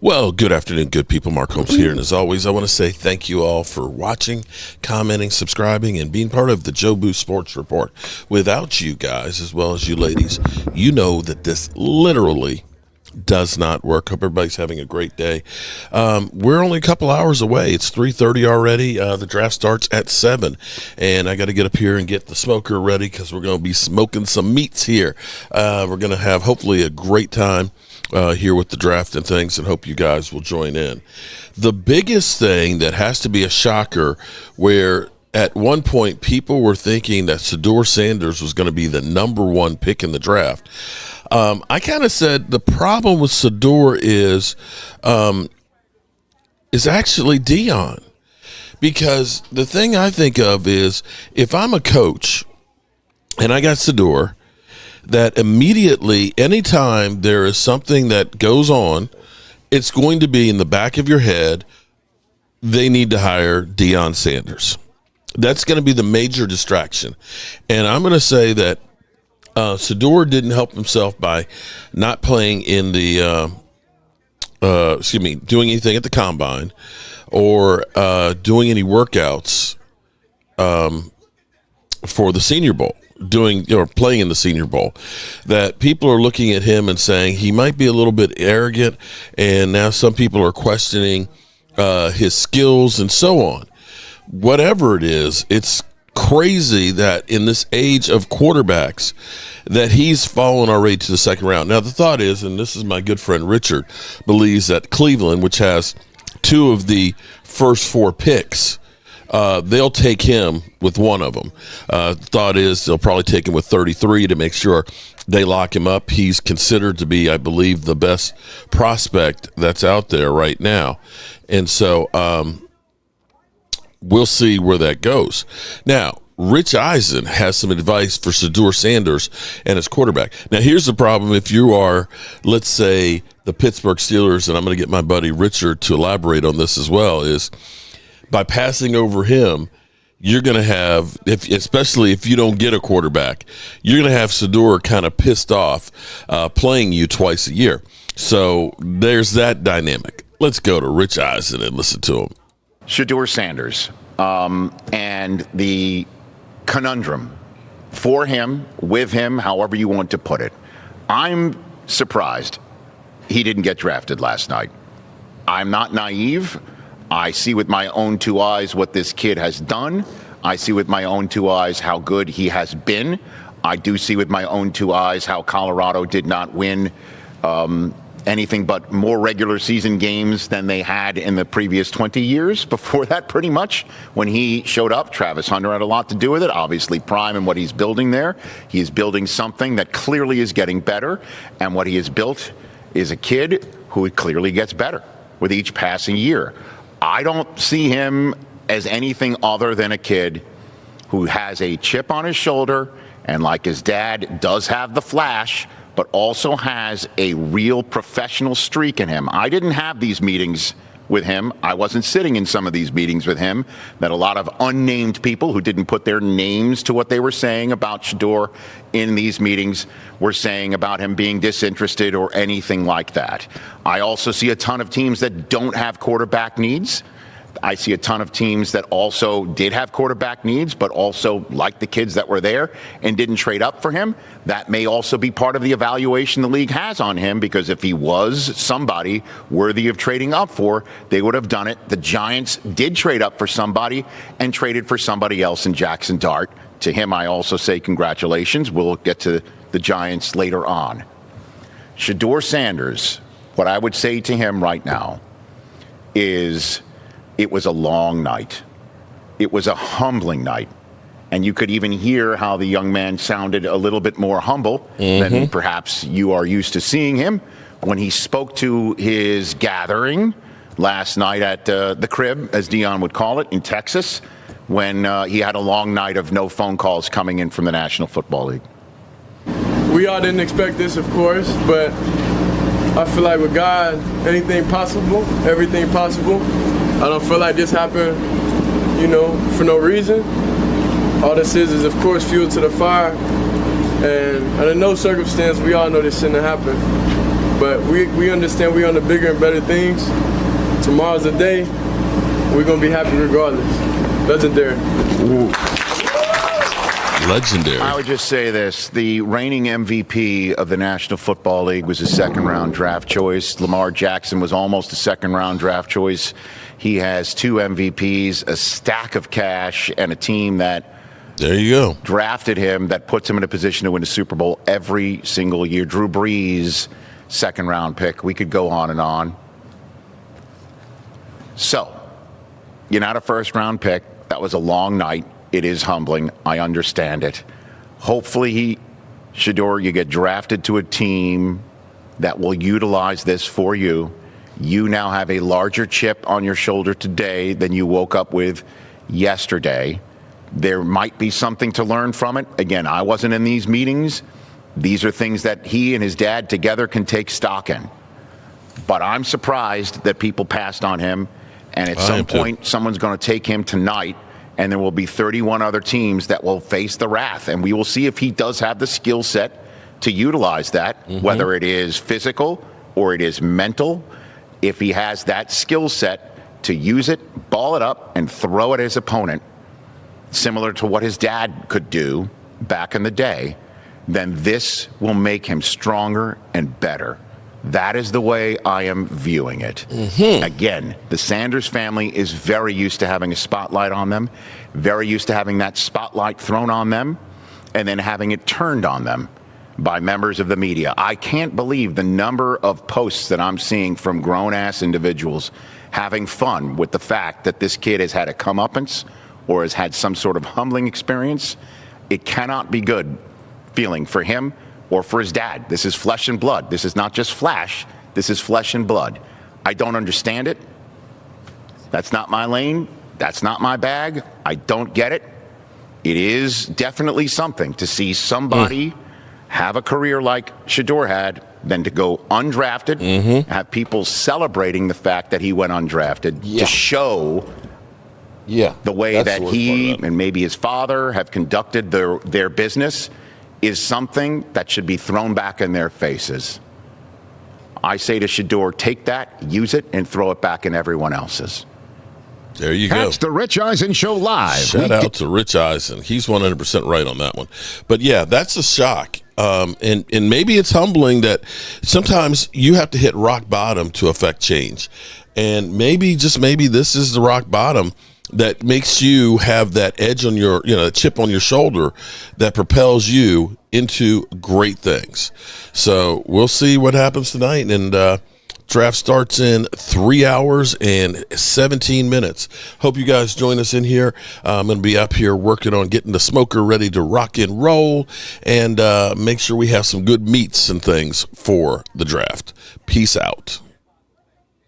Well, good afternoon, good people. Mark Holmes here. And as always, I want to say thank you all for watching, commenting, subscribing, and being part of the Joe Boo Sports Report. Without you guys, as well as you ladies, you know that this literally does not work. Hope everybody's having a great day. We're only a couple hours away. It's 3:30 already. The draft starts at 7, and I got to get up here and get the smoker ready because we're going to be smoking some meats here. We're going to have hopefully a great time here with the draft and things, and hope you guys will join in. The biggest thing that has to be a shocker, where at one point people were thinking that Shedeur Sanders was going to be the number one pick in the draft. I kind of said the problem with Shedeur is actually Deion, because the thing I think of is if I'm a coach and I got Shedeur, that immediately, anytime there is something that goes on, it's going to be in the back of your head, they need to hire Deion Sanders. That's going to be the major distraction. And I'm going to say that Shedeur didn't help himself by not playing in the, doing anything at the combine or doing any workouts for the Senior Bowl. Playing in the Senior Bowl, that people are looking at him and saying he might be a little bit arrogant, and now some people are questioning his skills and so on. Whatever it is, it's crazy that in this age of quarterbacks that he's fallen already to the second round. Now the thought is, and this is my good friend Richard, believes that Cleveland, which has 2 of the first 4 picks, they'll take him with one of them. Thought is they'll probably take him with 33 to make sure they lock him up. He's considered to be, I believe, the best prospect that's out there right now. And so we'll see where that goes. Now, Rich Eisen has some advice for Shedeur Sanders and his quarterback. Now, here's the problem. If you are, let's say, the Pittsburgh Steelers, and I'm going to get my buddy Richard to elaborate on this as well, is by passing over him, you're going to have, especially if you don't get a quarterback, you're going to have Shedeur kind of pissed off playing you twice a year. So there's that dynamic. Let's go to Rich Eisen and listen to him. Shedeur Sanders and the conundrum for him, with him, however you want to put it. I'm surprised he didn't get drafted last night. I'm not naive. I see with my own 2 eyes what this kid has done. I see with my own 2 eyes how good he has been. I do see with my own 2 eyes how Colorado did not win anything but more regular season games than they had in the previous 20 years before that, pretty much. When he showed up, Travis Hunter had a lot to do with it. Obviously, Prime and what he's building there. He is building something that clearly is getting better. And what he has built is a kid who clearly gets better with each passing year. I don't see him as anything other than a kid who has a chip on his shoulder and, like his dad, does have the flash, but also has a real professional streak in him. I didn't have these meetings with him. I wasn't sitting in some of these meetings with him that a lot of unnamed people who didn't put their names to what they were saying about Shedeur in these meetings were saying about him being disinterested or anything like that. I also see a ton of teams that don't have quarterback needs. I see a ton of teams that also did have quarterback needs, but also like the kids that were there and didn't trade up for him. That may also be part of the evaluation the league has on him, because if he was somebody worthy of trading up for, they would have done it. The Giants did trade up for somebody and traded for somebody else in Jackson Dart. To him, I also say congratulations. We'll get to the Giants later on. Shedeur Sanders, what I would say to him right now is, it was a long night. It was a humbling night. And you could even hear how the young man sounded a little bit more humble than perhaps you are used to seeing him when he spoke to his gathering last night at the crib, as Deion would call it, in Texas, when he had a long night of no phone calls coming in from the National Football League. We all didn't expect this, of course, but I feel like with God, anything possible, everything possible. I don't feel like this happened, for no reason. All this is of course, fuel to the fire. And under no circumstance, we all know this shouldn't have happened. But we understand we're on the bigger and better things. Tomorrow's the day. We're going to be happy regardless. Legendary. Legendary. I would just say this. The reigning MVP of the National Football League was a second-round draft choice. Lamar Jackson was almost a second-round draft choice. He has 2 MVPs, a stack of cash, and a team that there you go. Drafted him that puts him in a position to win a Super Bowl every single year. Drew Brees, second-round pick. We could go on and on. So, you're not a first-round pick. That was a long night. It is humbling. I understand it. Hopefully, Shedeur, you get drafted to a team that will utilize this for you. You now have a larger chip on your shoulder today than you woke up with yesterday. There might be something to learn from it. Again, I wasn't in these meetings. These are things that he and his dad together can take stock in. But I'm surprised that people passed on him. And at some point, someone's going to take him tonight, and there will be 31 other teams that will face the wrath. And we will see if he does have the skill set to utilize that, whether it is physical or it is mental. If he has that skill set to use it, ball it up, and throw it at his opponent, similar to what his dad could do back in the day, then this will make him stronger and better. That is the way I am viewing it. Again, the Sanders family is very used to having a spotlight on them, very used to having that spotlight thrown on them, and then having it turned on them by members of the media. I can't believe the number of posts that I'm seeing from grown-ass individuals having fun with the fact that this kid has had a comeuppance or has had some sort of humbling experience. It cannot be good feeling for him or for his dad. This is flesh and blood. This is not just flash. This is flesh and blood. I don't understand it. That's not my lane. That's not my bag. I don't get it. It is definitely something to see somebody have a career like Shedeur had, than to go undrafted, have people celebrating the fact that he went undrafted to show the way that he and maybe his father have conducted their business is something that should be thrown back in their faces. I say to Shedeur, take that, use it, and throw it back in everyone else's. There you go. Catch the Rich Eisen Show live. Shout out to Rich Eisen. He's 100% right on that one. But yeah, that's a shock. And maybe it's humbling that sometimes you have to hit rock bottom to affect change. And maybe, just maybe, this is the rock bottom that makes you have that edge on your, chip on your shoulder that propels you into great things. So we'll see what happens tonight. And draft starts in 3 hours and 17 minutes. Hope you guys join us in here. I'm going to be up here working on getting the smoker ready to rock and roll, and make sure we have some good meats and things for the draft. Peace out.